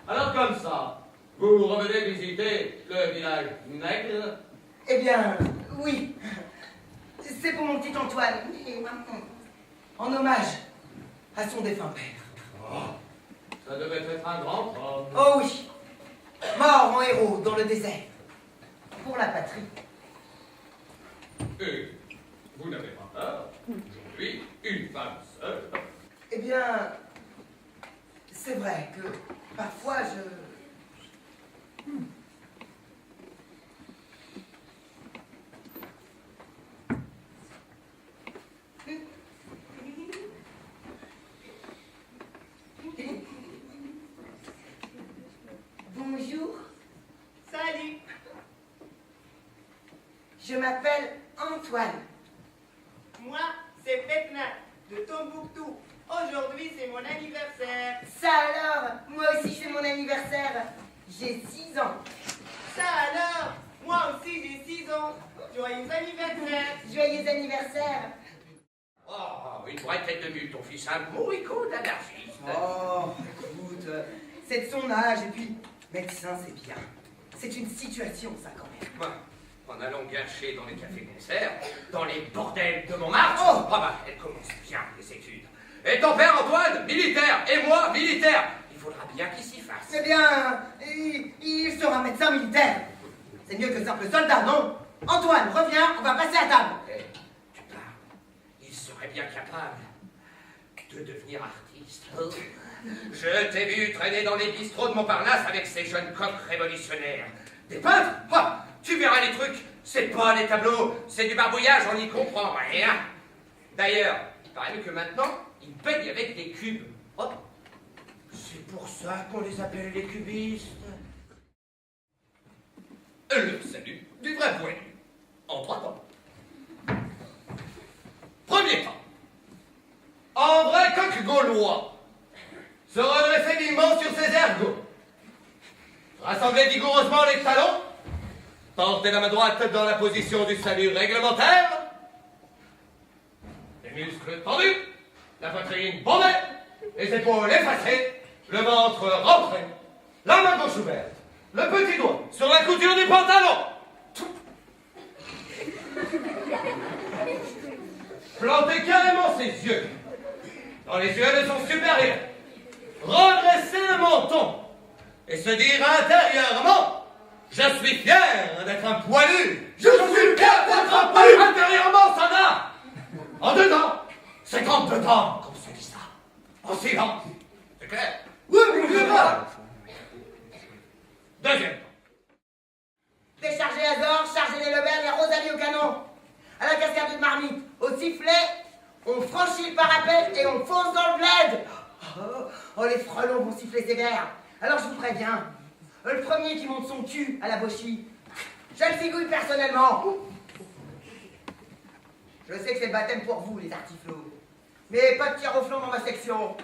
Alors comme ça, vous revenez visiter le village nègre? Eh bien, oui. C'est pour mon petit Antoine. En hommage à son défunt père. Oh, ça devait être un grand homme. Oh oui. Mort en héros dans le désert. Pour la patrie. Et vous n'avez pas peur? Aujourd'hui, une femme seule. Eh bien, c'est vrai que parfois je... Bonjour, Salut. je m'appelle Antoine. Moi, c'est Fetna de Tombouctou. Aujourd'hui, c'est mon anniversaire. Ça alors, moi aussi c'est mon anniversaire. J'ai 6 ans. Ça alors, moi aussi, j'ai 6 ans. Joyeux anniversaire. Joyeux anniversaire. Oh, une vraie tête de mule, ton fils, un moricaud d'anarchiste. Oh, écoute, c'est de son âge et puis médecin c'est bien. C'est une situation ça quand même. Moi, en allant gâcher dans les cafés-concerts, dans les bordels de Montmartre, Oh ah bah, elle commence bien les études. Et ton père, Antoine, militaire, et moi, militaire. Il faudra bien qu'il s'y fasse. Eh bien, il sera médecin militaire. C'est mieux que simple soldat, non? Antoine, reviens, on va passer à table. Eh, tu parles. Il serait bien capable de devenir artiste. Oh. Je t'ai vu traîner dans les bistrots de Montparnasse avec ces jeunes coqs révolutionnaires. Des peintres? Ah, tu verras les trucs. C'est pas les tableaux, c'est du barbouillage, on n'y comprend rien. D'ailleurs, il paraît que maintenant, ils peignent avec des cubes. Oh, c'est pour ça qu'on les appelle les cubistes. Le salut du vrai poète. En 3 temps. Premier temps. En vrai coq gaulois, se redresser vivement sur ses ergots, rassembler vigoureusement les talons, porter la main droite dans la position du salut réglementaire, les muscles tendus, la poitrine bombée, les épaules effacées, le ventre rentré, la main gauche ouverte, le petit doigt sur la couture du pantalon. Planter carrément ses yeux dans les yeux de son supérieur, redresser le menton et se dire intérieurement: je suis fier d'être un poilu. Je suis fier d'être un poilu. Intérieurement, ça va. En dedans, c'est en dedans qu'on se dit ça. En silence. C'est clair? Oui, mais pas. Deuxième temps. Décharger Azor, charger les lebels et Rosalie au canon. À la cascade de marmite, au sifflet, on franchit le parapet et on fonce dans le bled. Oh, les frelons vont siffler sévère. Alors je vous préviens, le premier qui monte son cul à la bochie, je le zigouille personnellement. Je sais que c'est le baptême pour vous, les artiflots. Mais pas de tir au flanc dans ma section.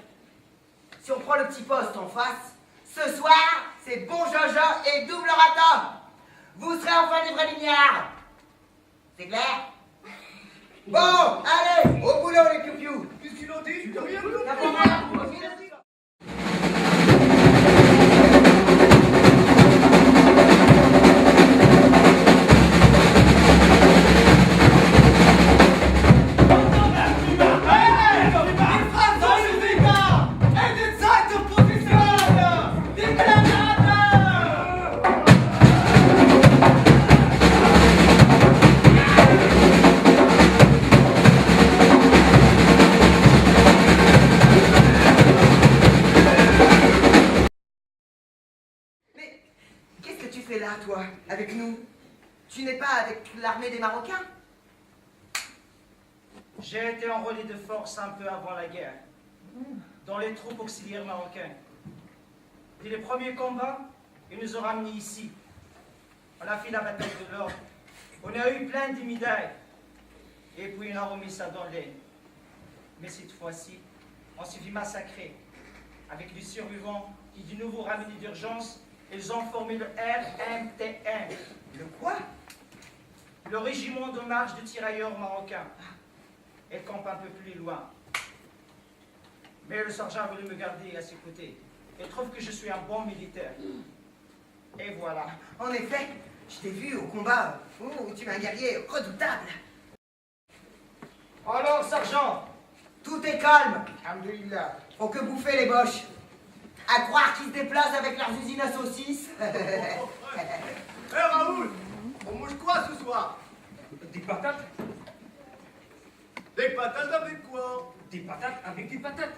Si on prend le petit poste en face, ce soir, c'est bon Jojo et double rata. Vous serez enfin des vrais lignards. C'est clair? Bon, allez, au boulot les piou-piou. Qu'est-ce qu'il en dit? Tu rien vu? La première, là, toi, avec nous? Tu n'es pas avec l'armée des Marocains? J'ai été enrôlé de force un peu avant la guerre, dans les troupes auxiliaires marocaines. Dès les premiers combats, ils nous ont ramenés ici. On a fait la bataille de l'Ordre. On a eu plein de médailles. Et puis on a remis ça dans l'aile. Mais cette fois-ci, on s'est vu massacrer. Avec les survivants qui, de nouveau ramenés d'urgence, ils ont formé le RMTM. Le quoi? Le régiment de marche de tirailleurs marocains. Elle campe un peu plus loin. Mais le sergent a voulu me garder à ses côtés. et trouve que je suis un bon militaire. Et voilà. En effet, je t'ai vu au combat. Oh, tu es un guerrier redoutable. Alors, sergent, Tout est calme. alhamdoulilah. Faut que bouffer les boches. À croire qu'ils se déplacent avec leurs usines à saucisses. Hé Raoul, on mange quoi ce soir? Des patates? Des patates avec quoi? Des patates avec des patates.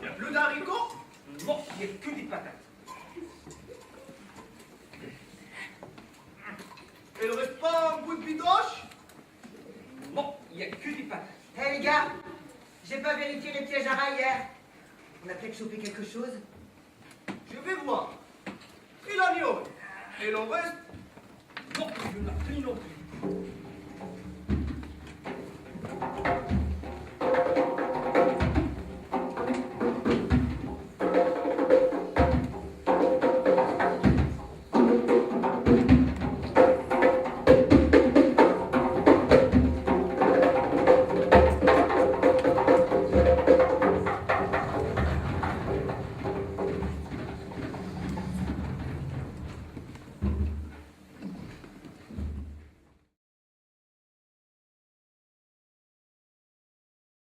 Y a plus d'haricots? Non, il n'y a que des patates. Et il reste pas un bout de bidoche? Non, il n'y a que des patates. Hé les gars, j'ai pas vérifié les pièges à rats hier. On a peut-être chopé quelque chose. Je vais voir. Il agneau. Et le reste? Non, il n'y en a plus non plus.